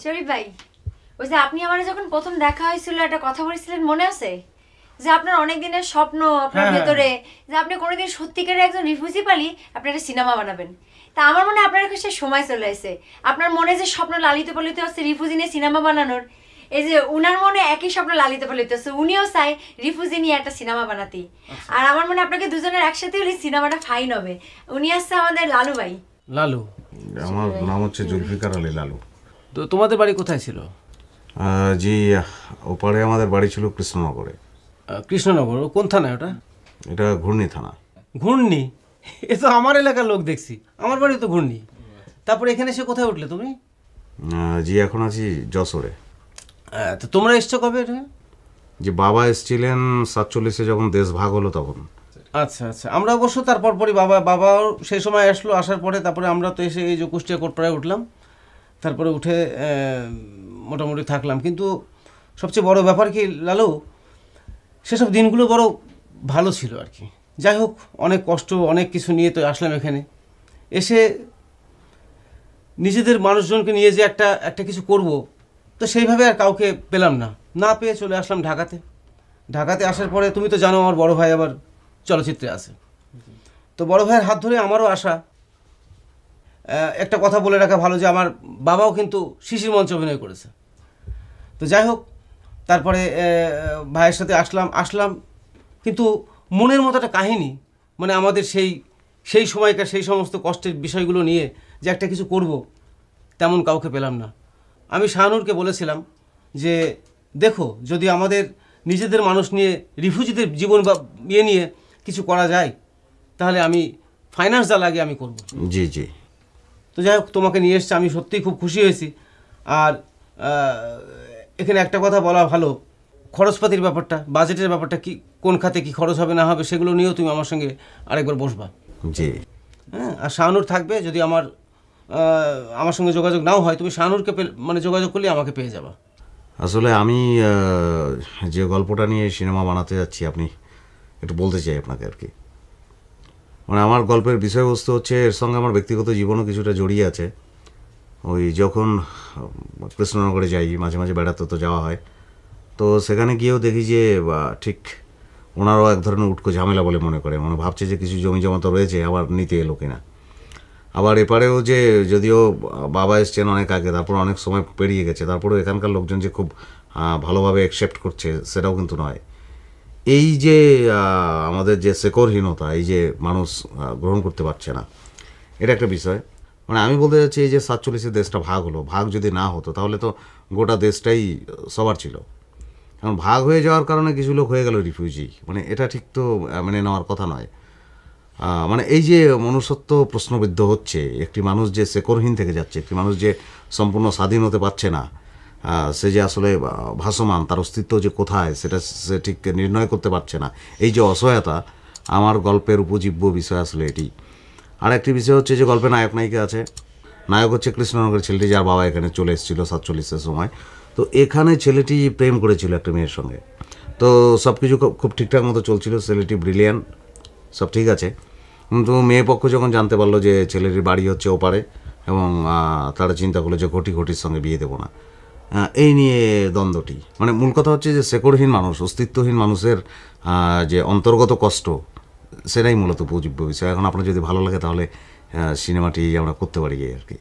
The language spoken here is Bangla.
শরীফ ভাই, ওই যে আপনি আমার যখন প্রথম দেখা হয়েছিল একটা কথা বলেছিলেন মনে আছে, যে আপনার অনেক দিনের স্বপ্ন আপনার ভেতরে, যে আপনি কোনোদিন সত্যিকারের একজন রিফিউজি পালি আপনি একটা সিনেমা বানাবেন। তা আমার মনে হয় আপনার কাছে সময় চলে আসে, আপনার মনে যে স্বপ্ন লালিত পালিত হচ্ছে রিফিউজি নিয়ে সিনেমা বানানোর, এই যে উনার মনে একই স্বপ্ন লালিত পালিত হচ্ছে, উনিও চাই রিফিউজি নিয়ে একটা সিনেমা বানাতে। আর আমার মনে আপনাকে দুজনের একসাথে হলে সিনেমাটা ফাইন হবে। উনি আসছে আমাদের লালু ভাই। লালু? আমার নাম হচ্ছে জুলফিকার আলী লালু। তো তোমাদের বাড়ি কোথায় ছিল? জি, ওপারে আমাদের বাড়ি ছিল কৃষ্ণনগরে। কৃষ্ণনগর? কোন থানায় ওটা? এটা ঘূর্ণি থানা। ঘূর্ণি? এ তো আমার এলাকার লোক দেখছি, আমার বাড়ি তো ঘূর্ণি। তারপরে এখানে এসে কোথায় উঠলে তুমি? জি, এখন আছি যশোরে। তো তোমরা এসছো কবে এটা? যে বাবা এসেছিলেন 47-এ যখন দেশ ভাগ হলো তখন। আচ্ছা আচ্ছা, আমরা অবশ্য তারপর পরই বাবাও সেই সময় আসলো, আসার পরে তারপরে আমরা তো এসে এই যে কুষ্টিয়া কোটপাড়ায় উঠলাম, তারপরে উঠে মোটামুটি থাকলাম। কিন্তু সবচেয়ে বড় ব্যাপার কি লালু, সেসব দিনগুলো বড় ভালো ছিল আর কি। যাই হোক, অনেক কষ্ট অনেক কিছু নিয়ে তো আসলাম এখানে। এসে নিজেদের মানুষজনকে নিয়ে যে একটা কিছু করব, তো সেইভাবে আর কাউকে পেলাম না পেয়ে চলে আসলাম ঢাকাতে আসার পরে তুমি তো জানো আমার বড় ভাই আবার চলচ্চিত্রে আছে, তো বড় ভাইয়ের হাত ধরে আমারও আসা। একটা কথা বলে রাখা ভালো যে আমার বাবাও কিন্তু শিশির মঞ্চে অভিনয় করেছে। তো যাই হোক, তারপরে ভাইয়ের সাথে আসলাম কিন্তু মনের মতো একটা কাহিনী, মানে আমাদের সেই সময়কার সেই সমস্ত কষ্টের বিষয়গুলো নিয়ে যে একটা কিছু করব, তেমন কাউকে পেলাম না। আমি শাহানুরকে বলেছিলাম যে দেখো, যদি আমাদের নিজেদের মানুষ নিয়ে রিফিউজিদের জীবন বা নিয়ে কিছু করা যায়, তাহলে আমি ফাইন্যান্স যা লাগে আমি করব। জি জি। তো যাই হোক, তোমাকে নিয়ে এসছে, আমি সত্যিই খুব খুশি হয়েছি। আর এখানে একটা কথা বলা ভালো, খরচপাতির ব্যাপারটা, বাজেটের ব্যাপারটা, কি কোন খাতে কি খরচ হবে না হবে সেগুলো নিয়েও তুমি আমার সঙ্গে আরেকবার বসবা। জি। হ্যাঁ, আর শাহানুর থাকবে, যদি আমার সঙ্গে যোগাযোগ নাও হয়, তুমি শাহানুরকে মানে যোগাযোগ করলে আমাকে পেয়ে যাবা। আসলে আমি যে গল্পটা নিয়ে সিনেমা বানাতে যাচ্ছি, আপনি একটু বলতে চাই আপনাকে আর কি। মানে আমার গল্পের বিষয়বস্তু হচ্ছে, এর সঙ্গে আমার ব্যক্তিগত জীবনও কিছুটা জড়িয়ে আছে। ওই যখন কৃষ্ণনগরে যাই, মাঝে মাঝে বেড়াতে তো যাওয়া হয়, তো সেখানে গিয়েও দেখি যে ঠিক ওনারাও এক ধরনের উটকো ঝামেলা বলে মনে করে, মানে ভাবছে যে কিছু জমি জমা তো রয়েছে, আবার নিতে এলো কিনা। আবার এপারেও যে যদিও বাবা এসছেন অনেক আগে, তারপর অনেক সময় পেরিয়ে গেছে, তারপরেও এখানকার লোকজন যে খুব ভালোভাবে অ্যাকসেপ্ট করছে সেটাও কিন্তু নয়। এই যে আমাদের যে শেকড়হীনতা, এই যে মানুষ গ্রহণ করতে পারছে না, এটা একটা বিষয়। মানে আমি বলতে চাচ্ছি, এই যে 47-এ দেশটা ভাগ হলো, ভাগ যদি না হতো তাহলে তো গোটা দেশটাই সবার ছিল। কারণ ভাগ হয়ে যাওয়ার কারণে কিছু লোক হয়ে গেল রিফিউজি, মানে এটা ঠিক তো মেনে নেওয়ার কথা নয়। মানে এই যে মনুষ্যত্ব প্রশ্নবিদ্ধ হচ্ছে, একটি মানুষ যে শেকড়হীন থেকে যাচ্ছে, একটি মানুষ যে সম্পূর্ণ স্বাধীন হতে পারছে না, সে যে আসলে ভাসমান, তার অস্তিত্ব যে কোথায় সেটা সে ঠিক নির্ণয় করতে পারছে না, এই যে অসহায়তা, আমার গল্পের উপজীব্য বিষয় আসলে এটি। আর একটি বিষয় হচ্ছে যে গল্পে নায়ক নায়িকা আছে। নায়ক হচ্ছে কৃষ্ণনগরের ছেলেটি, যার বাবা এখানে চলে এসেছিলো 47-এর সময়। তো এখানে ছেলেটি প্রেম করেছিল একটা মেয়ের সঙ্গে, তো সব কিছু খুব ঠিকঠাক মতো চলছিল, ছেলেটি ব্রিলিয়ান্ট, সব ঠিক আছে। কিন্তু মেয়ে পক্ষ যখন জানতে পারলো যে ছেলেটির বাড়ি হচ্ছে ওপারে, এবং তারা চিন্তা করলো যে ঘটির সঙ্গে বিয়ে দেবো না, এই নিয়ে দ্বন্দ্বটি। মানে মূল কথা হচ্ছে যে শেকড়হীন মানুষ, অস্তিত্বহীন মানুষের যে অন্তর্গত কষ্ট, সেটাই মূলত উপজীব্য বিষয়। এখন আপনার যদি ভালো লাগে তাহলে সিনেমাটি আমরা করতে পারি আর কি।